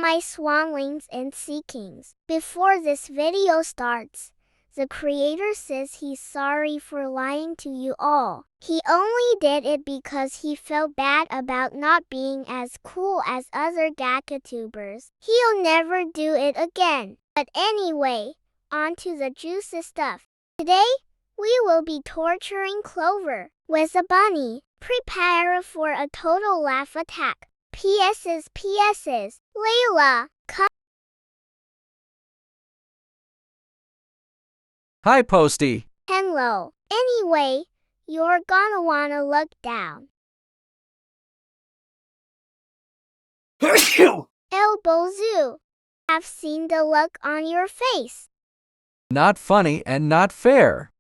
my swanlings and sea kings. Before this video starts, the creator says he's sorry for lying to you all. He only did it because he felt bad about not being as cool as other GACAtubers. He'll never do it again. But anyway, on to the juicy stuff. Today, we will be torturing Clover with a bunny. Prepare for a total laugh attack. PS's. Layla, come. Hi, Postie. Hello. Anyway, you're gonna wanna look down. Elbow Zoo. I've seen the look on your face. Not funny and not fair.